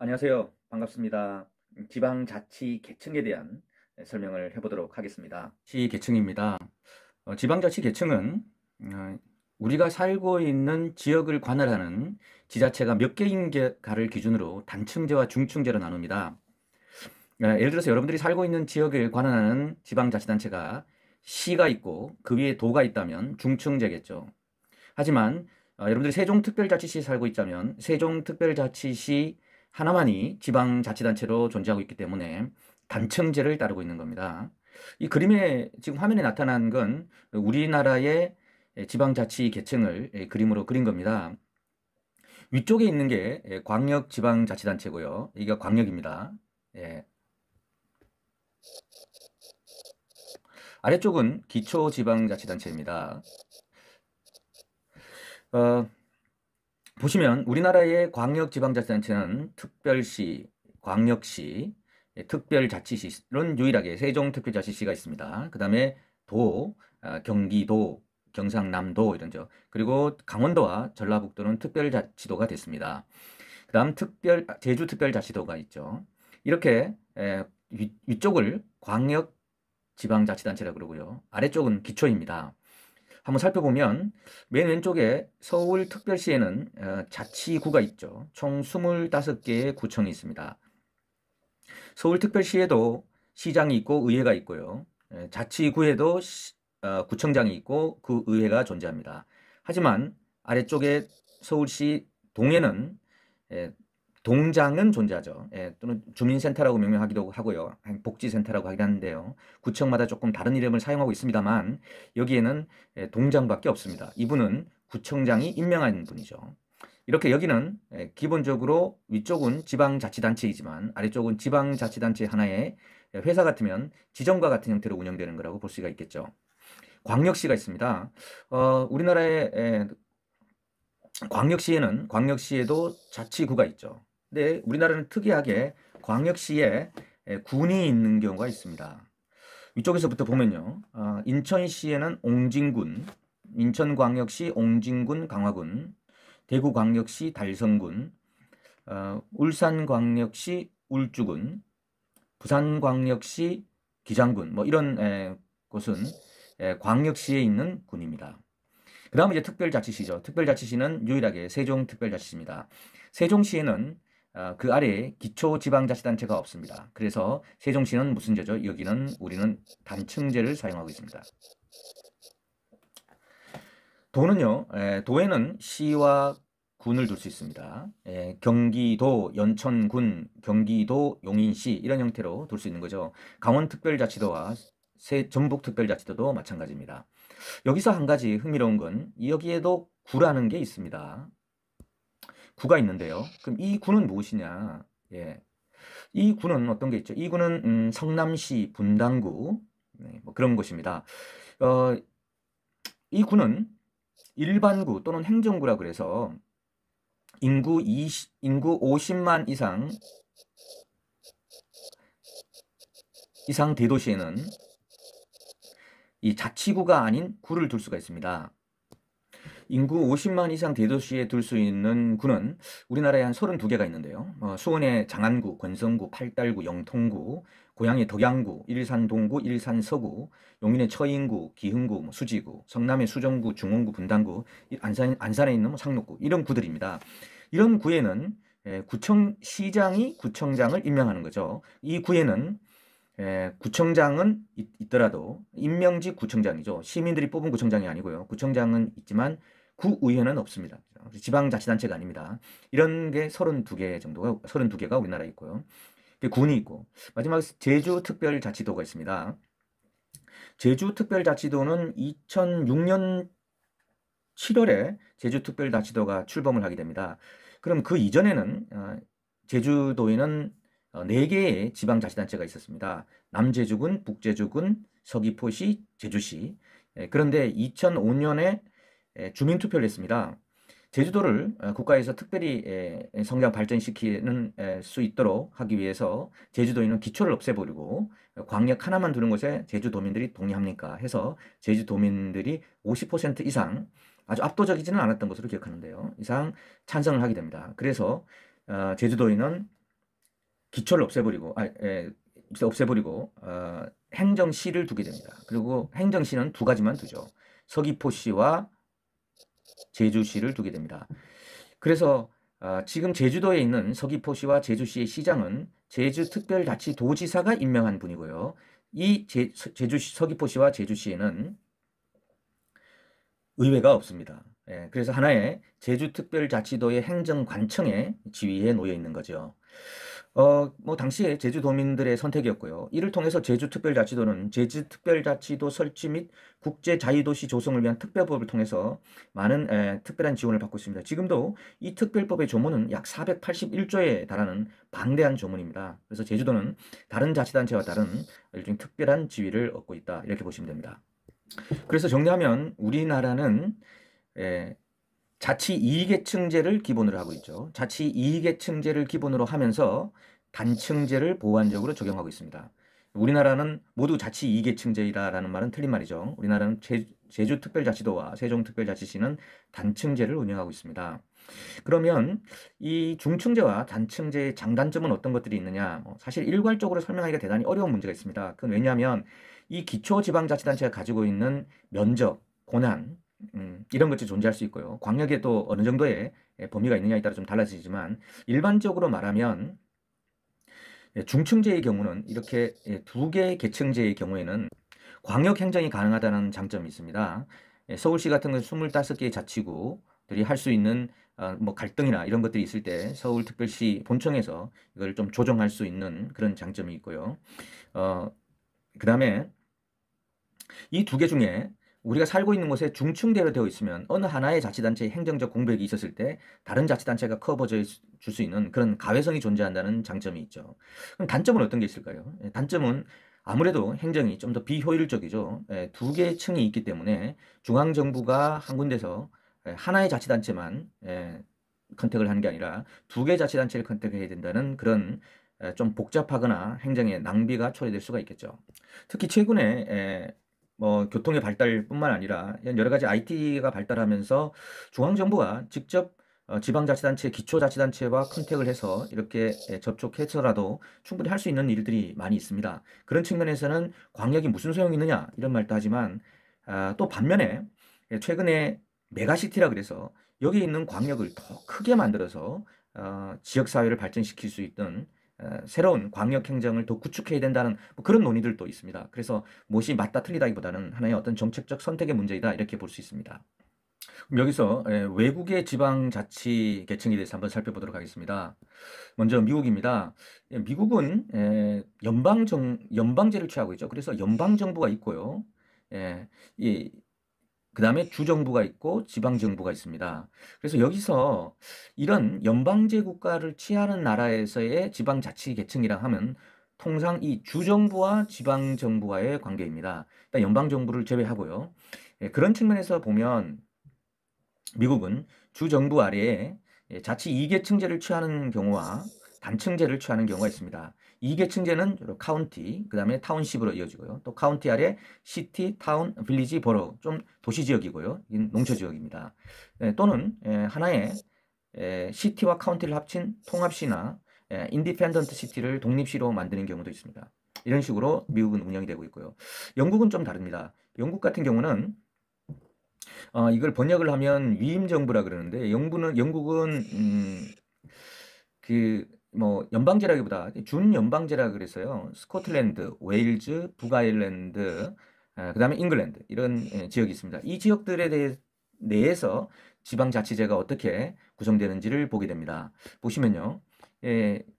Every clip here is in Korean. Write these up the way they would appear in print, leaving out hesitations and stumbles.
안녕하세요. 반갑습니다. 지방자치 계층에 대한 설명을 해보도록 하겠습니다. 시 계층입니다. 지방자치 계층은 우리가 살고 있는 지역을 관할하는 지자체가 몇 개인가를 기준으로 단층제와 중층제로 나눕니다. 예를 들어서 여러분들이 살고 있는 지역을 관할하는 지방자치단체가 시가 있고 그 위에 도가 있다면 중층제겠죠. 하지만 여러분들이 세종특별자치시에 살고 있다면 세종특별자치시 하나만이 지방자치단체로 존재하고 있기 때문에 단층제를 따르고 있는 겁니다. 이 그림에 지금 화면에 나타난 건 우리나라의 지방자치 계층을 그림으로 그린 겁니다. 위쪽에 있는 게 광역지방자치단체고요. 이게 광역입니다. 예. 아래쪽은 기초지방자치단체입니다. 보시면 우리나라의 광역지방자치단체는 특별시, 광역시, 특별자치시는 유일하게 세종특별자치시가 있습니다. 그 다음에 도, 경기도, 경상남도 이런죠. 그리고 강원도와 전라북도는 특별자치도가 됐습니다. 그 다음 제주특별자치도가 있죠. 이렇게 위쪽을 광역지방자치단체라고 그러고요. 아래쪽은 기초입니다. 한번 살펴보면 맨 왼쪽에 서울특별시에는 자치구가 있죠. 총 25개의 구청이 있습니다. 서울특별시에도 시장이 있고 의회가 있고요. 자치구에도 구청장이 있고 그 의회가 존재합니다. 하지만 아래쪽에 서울시 동에는 동장은 존재하죠. 또는 주민센터라고 명명하기도 하고요. 복지센터라고 하긴 하는데요. 구청마다 조금 다른 이름을 사용하고 있습니다만 여기에는 동장밖에 없습니다. 이분은 구청장이 임명한 분이죠. 이렇게 여기는 기본적으로 위쪽은 지방자치단체이지만 아래쪽은 지방자치단체 하나의 회사 같으면 지정과 같은 형태로 운영되는 거라고 볼 수가 있겠죠. 광역시가 있습니다. 우리나라의 광역시에도 자치구가 있죠. 근데 우리나라는 특이하게 광역시에 군이 있는 경우가 있습니다. 위쪽에서부터 보면요. 인천시에는 옹진군, 인천광역시 옹진군 강화군, 대구광역시 달성군, 울산광역시 울주군, 부산광역시 기장군 뭐 이런 곳은 광역시에 있는 군입니다. 그 다음에 이제 특별자치시죠. 특별자치시는 유일하게 세종특별자치시입니다. 세종시에는 그 아래에 기초지방자치단체가 없습니다. 그래서 세종시는 무슨 제죠? 우리는 단층제를 사용하고 있습니다. 도에는 시와 군을 둘 수 있습니다. 경기도, 연천군, 경기도, 용인시 이런 형태로 둘 수 있는 거죠. 강원특별자치도와 전북특별자치도도 마찬가지입니다. 여기서 한 가지 흥미로운 건 여기에도 구라는 게 있습니다. 구가 있는데요. 그럼 이 구는 무엇이냐? 이 구는 어떤 게 있죠? 이 구는 성남시 분당구 뭐 그런 곳입니다. 이 구는 일반구 또는 행정구라 그래서 인구 50만 이상 대도시에는 이 자치구가 아닌 구를 둘 수가 있습니다. 인구 50만 이상 대도시에 둘 수 있는 구는 우리나라에 한 32개가 있는데요. 수원의 장안구, 권성구, 팔달구, 영통구, 고양의 덕양구, 일산 동구, 일산 서구, 용인의 처인구, 기흥구, 수지구, 성남의 수정구, 중원구, 분당구, 안산에 있는 상록구 이런 구들입니다. 이런 구에는 시장이 구청장을 임명하는 거죠. 이 구에는 구청장은 있더라도 임명직 구청장이죠. 시민들이 뽑은 구청장이 아니고요. 구청장은 있지만 구의회는 없습니다. 지방자치단체가 아닙니다. 이런 게 32개가 우리나라에 있고요. 군이 있고 마지막에 제주특별자치도가 있습니다. 제주특별자치도는 2006년 7월에 제주특별자치도가 출범을 하게 됩니다. 그럼 그 이전에는 제주도에는 4개의 지방자치단체가 있었습니다. 남제주군, 북제주군, 서귀포시, 제주시. 그런데 2005년에 주민투표를 했습니다. 제주도를 국가에서 특별히 성장 발전시키는 수 있도록 하기 위해서 제주도에 있는 기초를 없애버리고 광역 하나만 두는 것에 제주도민들이 동의합니까? 해서 제주도민들이 50% 이상 아주 압도적이지는 않았던 것으로 기억하는데요. 이상 찬성을 하게 됩니다. 그래서 제주도에는 기초를 없애버리고 행정시를 두게 됩니다. 그리고 행정시는 두 가지만 두죠. 서귀포시와 제주시를 두게 됩니다. 그래서 지금 제주도에 있는 서귀포시와 제주시의 시장은 제주특별자치도지사가 임명한 분이고요. 이 서귀포시와 제주시에는 의회가 없습니다. 예, 그래서 하나의 제주특별자치도의 행정관청의 지위에 놓여 있는 거죠. 뭐 당시에 제주도민들의 선택이었고요. 이를 통해서 제주특별자치도는 제주특별자치도 설치 및 국제자유도시 조성을 위한 특별법을 통해서 많은 특별한 지원을 받고 있습니다. 지금도 이 특별법의 조문은 약 481조에 달하는 방대한 조문입니다. 그래서 제주도는 다른 자치단체와 다른 일종의 특별한 지위를 얻고 있다, 이렇게 보시면 됩니다. 그래서 정리하면 우리나라는 자치 이익계층제를 기본으로 하고 있죠. 자치 이익계층제를 기본으로 하면서 단층제를 보완적으로 적용하고 있습니다. 우리나라는 모두 자치 이익계층제라는 말은 틀린 말이죠. 우리나라는 제주특별자치도와 세종특별자치시는 단층제를 운영하고 있습니다. 그러면 이 중층제와 단층제의 장단점은 어떤 것들이 있느냐? 사실 일괄적으로 설명하기가 대단히 어려운 문제가 있습니다. 그건 왜냐하면 이 기초지방자치단체가 가지고 있는 면적, 권한, 이런 것들이 존재할 수 있고요. 광역에 또 어느 정도의 범위가 있느냐에 따라 좀 달라지지만 일반적으로 말하면 중층제의 경우는 이렇게 두 개의 계층제의 경우에는 광역 행정이 가능하다는 장점이 있습니다. 서울시 같은 경우 25개의 자치구들이 할 수 있는 뭐 갈등이나 이런 것들이 있을 때 서울특별시 본청에서 이걸 좀 조정할 수 있는 그런 장점이 있고요. 그 다음에 이 두 개 중에 우리가 살고 있는 곳에 중층대로 되어 있으면 어느 하나의 자치단체의 행정적 공백이 있었을 때 다른 자치단체가 커버해 줄 수 있는 그런 가외성이 존재한다는 장점이 있죠. 그럼 단점은 어떤 게 있을까요? 단점은 아무래도 행정이 좀 더 비효율적이죠. 두 개의 층이 있기 때문에 중앙정부가 한 군데서 하나의 자치단체만 컨택을 하는 게 아니라 두 개의 자치단체를 컨택해야 된다는 그런 좀 복잡하거나 행정의 낭비가 초래될 수가 있겠죠. 특히 최근에 뭐 교통의 발달뿐만 아니라 여러 가지 IT가 발달하면서 중앙정부가 직접 지방자치단체, 기초자치단체와 컨택을 해서 이렇게 접촉해서라도 충분히 할 수 있는 일들이 많이 있습니다. 그런 측면에서는 광역이 무슨 소용이 있느냐 이런 말도 하지만 또 반면에 최근에 메가시티라 그래서 여기 있는 광역을 더 크게 만들어서 지역사회를 발전시킬 수 있던 새로운 광역 행정을 더 구축해야 된다는 뭐 그런 논의들도 있습니다. 그래서 무엇이 맞다 틀리다기보다는 하나의 어떤 정책적 선택의 문제이다, 이렇게 볼 수 있습니다. 그럼 여기서 외국의 지방자치 계층에 대해서 한번 살펴보도록 하겠습니다. 먼저 미국입니다. 미국은 연방제를 취하고 있죠. 그래서 연방정부가 있고요. 그 다음에 주정부가 있고 지방정부가 있습니다. 그래서 여기서 이런 연방제 국가를 취하는 나라에서의 지방자치계층이라 하면 통상 이 주정부와 지방정부와의 관계입니다. 일단 연방정부를 제외하고요. 그런 측면에서 보면 미국은 주정부 아래에 자치 2계층제를 취하는 경우와 단층제를 취하는 경우가 있습니다. 2계층제는 주로 카운티, 그 다음에 타운십으로 이어지고요. 또 카운티 아래 시티, 타운, 빌리지, 버로, 좀 도시지역이고요. 농촌지역입니다. 또는 하나의 시티와 카운티를 합친 통합시나 인디펜던트 시티를 독립시로 만드는 경우도 있습니다. 이런 식으로 미국은 운영이 되고 있고요. 영국은 좀 다릅니다. 영국 같은 경우는 이걸 번역을 하면 위임정부라 그러는데 영국은 그 뭐 연방제라기보다 준연방제라 그래서요. 스코틀랜드, 웨일즈, 북아일랜드, 그다음에 잉글랜드 이런 지역이 있습니다. 이 지역들에 내에서 지방자치제가 어떻게 구성되는지를 보게 됩니다. 보시면요.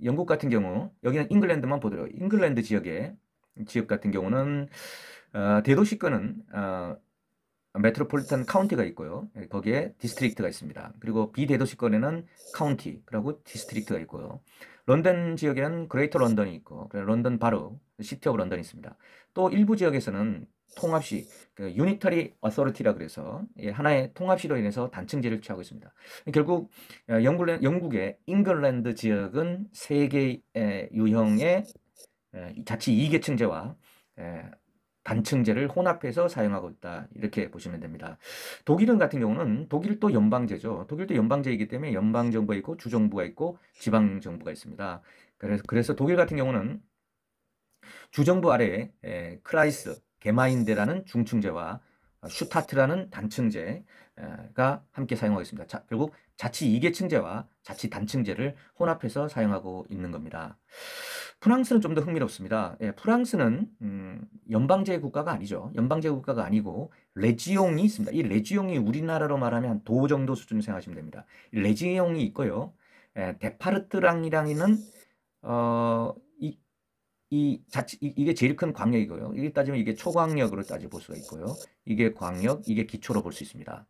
영국 같은 경우 여기는 잉글랜드만 보도록 잉글랜드 지역 같은 경우는 대도시권은 메트로폴리탄 카운티가 있고요. 거기에 디스트릭트가 있습니다. 그리고 비대도시권에는 카운티, 그리고 디스트릭트가 있고요. 런던 지역에는 그레이터 런던이 있고, 런던 바로, 시티 오브 런던이 있습니다. 또 일부 지역에서는 통합시, 유니터리 어서리티라 그래서 하나의 통합시로 인해서 단층제를 취하고 있습니다. 결국 영국의 잉글랜드 지역은 세 개의 유형의 자치 2계층제와 단층제를 혼합해서 사용하고 있다. 이렇게 보시면 됩니다. 독일은 같은 경우는 독일도 연방제죠. 독일도 연방제이기 때문에 연방정부가 있고 주정부가 있고 지방정부가 있습니다. 그래서 독일 같은 경우는 주정부 아래에 크라이스, 게마인데라는 중층제와 슈타트라는 단층제가 함께 사용하고 있습니다. 결국 자치 2계층제와 자치 단층제를 혼합해서 사용하고 있는 겁니다. 프랑스는 좀 더 흥미롭습니다. 프랑스는 연방제 국가가 아니죠. 연방제 국가가 아니고 레지옹이 있습니다. 이 레지옹이 우리나라로 말하면 도 정도 수준을 생각하시면 됩니다. 이 레지옹이 있고요. 데파르트랑이랑은 이게 제일 큰 광역이고요. 이게 따지면 이게 초광역으로 따져볼 수가 있고요. 이게 광역, 이게 기초로 볼 수 있습니다.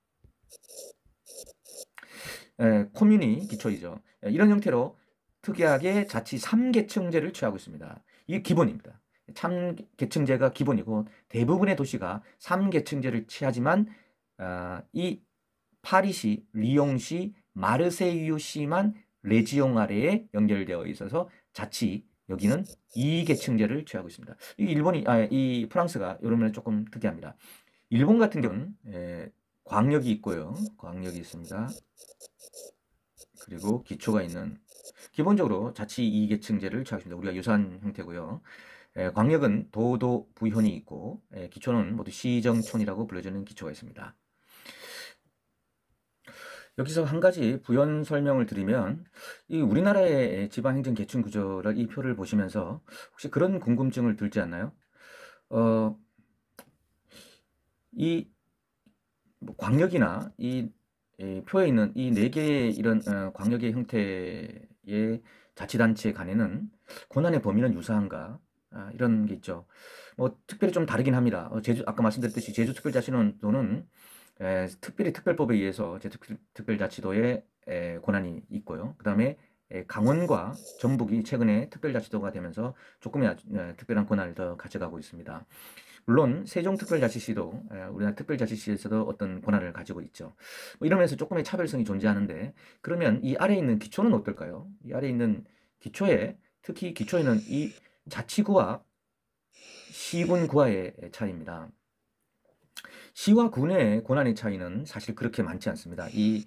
코뮌이 기초이죠. 이런 형태로 특이하게 자치 3계층제를 취하고 있습니다. 이게 기본입니다. 3계층제가 기본이고 대부분의 도시가 3계층제를 취하지만 이 파리시, 리옹시, 마르세유시만 레지옹 아래에 연결되어 있어서 자치 여기는 2계층제를 취하고 있습니다. 이 프랑스가 이런 면에 조금 특이합니다. 일본 같은 경우는 광역이 있고요. 광역이 있습니다. 그리고 기초가 있는 기본적으로 자치 2계층제를 취하고 있습니다. 우리가 유사한 형태고요. 광역은 도도 부현이 있고 기초는 모두 시정촌이라고 불려지는 기초가 있습니다. 여기서 한 가지 부연 설명을 드리면 이 우리나라의 지방행정 계층 구조를 이 표를 보시면서 혹시 그런 궁금증을 들지 않나요? 이 광역이나 이 표에 있는 이 네 개의 이런 광역의 형태의 자치단체 간에는 권한의 범위는 유사한가? 이런 게 있죠. 뭐 특별히 좀 다르긴 합니다. 아까 말씀드렸듯이 제주특별자치도는 특별히 특별법에 의해서 제특별자치도의 권한이 있고요. 그 다음에 강원과 전북이 최근에 특별자치도가 되면서 조금의 특별한 권한을 더 가져가고 있습니다. 물론 세종특별자치시도 우리나라 특별자치시에서도 어떤 권한을 가지고 있죠. 뭐 이러면서 조금의 차별성이 존재하는데 그러면 이 아래에 있는 기초는 어떨까요? 이 아래에 있는 기초에 특히 기초에는 이 자치구와 시군구와의 차이입니다. 시와 군의 권한의 차이는 사실 그렇게 많지 않습니다. 이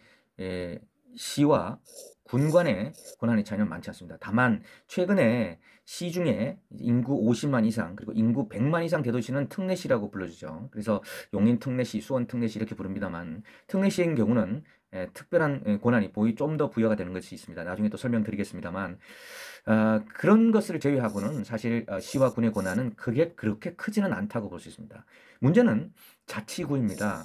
시와 군 간의 권한의 차이는 많지 않습니다. 다만 최근에 시 중에 인구 50만 이상 그리고 인구 100만 이상 대도시는 특례시라고 불러주죠. 그래서 용인 특례시, 수원 특례시 이렇게 부릅니다만 특례시인 경우는 특별한 권한이 좀 더 부여가 되는 것이 있습니다. 나중에 또 설명드리겠습니다만 그런 것을 제외하고는 사실 시와 군의 권한은 그렇게 크지는 않다고 볼 수 있습니다. 문제는 자치구입니다.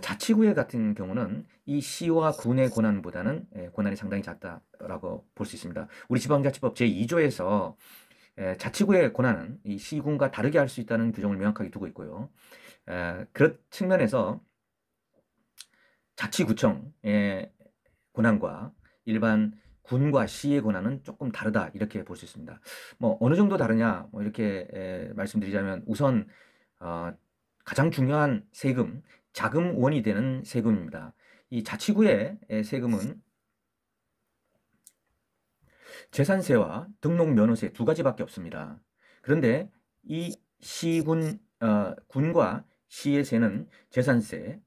자치구의 같은 경우는 이 시와 군의 권한보다는 권한이 상당히 작다라고 볼 수 있습니다. 우리 지방자치법 제2조에서 자치구의 권한은 이 시군과 다르게 할 수 있다는 규정을 명확하게 두고 있고요. 그런 측면에서 자치구청의 권한과 일반 군과 시의 권한은 조금 다르다 이렇게 볼 수 있습니다. 뭐 어느 정도 다르냐 뭐 이렇게 말씀드리자면 우선 가장 중요한 세금, 자금원이 되는 세금입니다. 이 자치구의 세금은 재산세와 등록면허세 두 가지밖에 없습니다. 그런데 이 군과 시의 세는 재산세,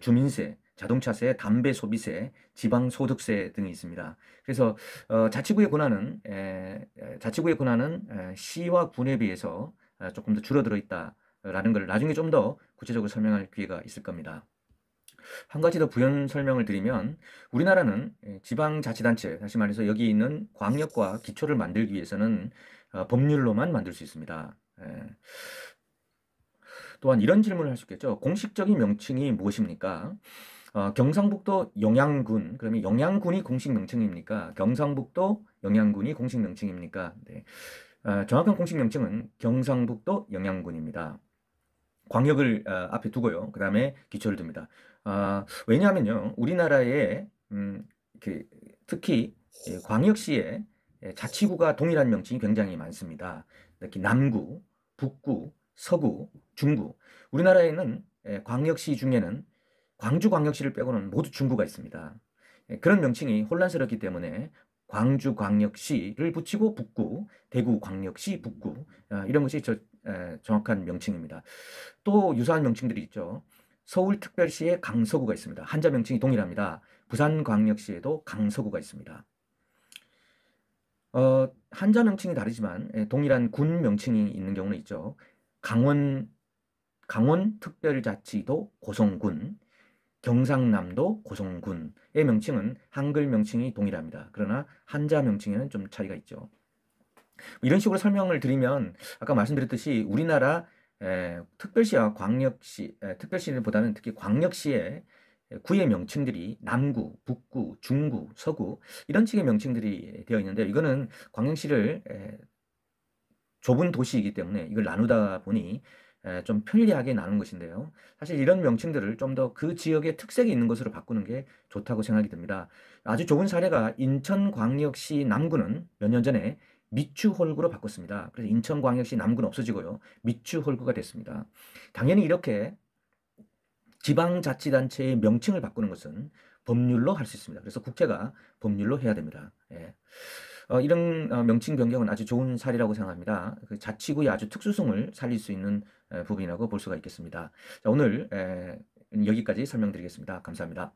주민세, 자동차세, 담배 소비세, 지방소득세 등이 있습니다. 그래서 자치구의 권한은 시와 군에 비해서 조금 더 줄어들어 있다라는 걸 나중에 좀 더 구체적으로 설명할 기회가 있을 겁니다. 한 가지 더 부연 설명을 드리면 우리나라는 지방자치단체, 다시 말해서 여기 있는 광역과 기초를 만들기 위해서는 법률로만 만들 수 있습니다. 또한 이런 질문을 할 수 있겠죠. 공식적인 명칭이 무엇입니까? 경상북도 영양군, 그러면 영양군이 공식 명칭입니까? 경상북도 영양군이 공식 명칭입니까? 네. 정확한 공식 명칭은 경상북도 영양군입니다. 광역을 앞에 두고요. 그 다음에 기초를 둡니다. 왜냐하면요. 우리나라에 특히 광역시에 자치구가 동일한 명칭이 굉장히 많습니다. 특히 남구, 북구, 서구, 중구. 우리나라에는 광역시 중에는 광주광역시를 빼고는 모두 중구가 있습니다. 그런 명칭이 혼란스럽기 때문에 광주광역시를 붙이고 북구, 대구광역시 북구 이런 것이 정확한 명칭입니다. 또 유사한 명칭들이 있죠. 서울특별시에 강서구가 있습니다. 한자 명칭이 동일합니다. 부산광역시에도 강서구가 있습니다. 한자 명칭이 다르지만 동일한 군 명칭이 있는 경우는 있죠. 강원특별자치도 고성군, 경상남도 고성군의 명칭은 한글 명칭이 동일합니다. 그러나 한자 명칭에는 좀 차이가 있죠. 이런 식으로 설명을 드리면 아까 말씀드렸듯이 우리나라 특별시와 광역시, 특별시보다는 특히 광역시의 구의 명칭들이 남구, 북구, 중구, 서구 이런 식의 명칭들이 되어 있는데 이거는 광역시를 좁은 도시이기 때문에 이걸 나누다 보니 좀 편리하게 나눈 것인데요. 사실 이런 명칭들을 좀 더 그 지역의 특색이 있는 것으로 바꾸는 게 좋다고 생각이 듭니다. 아주 좋은 사례가 인천광역시 남구는 몇 년 전에 미추홀구로 바꿨습니다. 그래서 인천광역시 남구는 없어지고요. 미추홀구가 됐습니다. 당연히 이렇게 지방자치단체의 명칭을 바꾸는 것은 법률로 할 수 있습니다. 그래서 국회가 법률로 해야 됩니다. 예. 이런 명칭 변경은 아주 좋은 사례라고 생각합니다. 그 자치구의 아주 특수성을 살릴 수 있는 부분이라고 볼 수가 있겠습니다. 자, 오늘 여기까지 설명드리겠습니다. 감사합니다.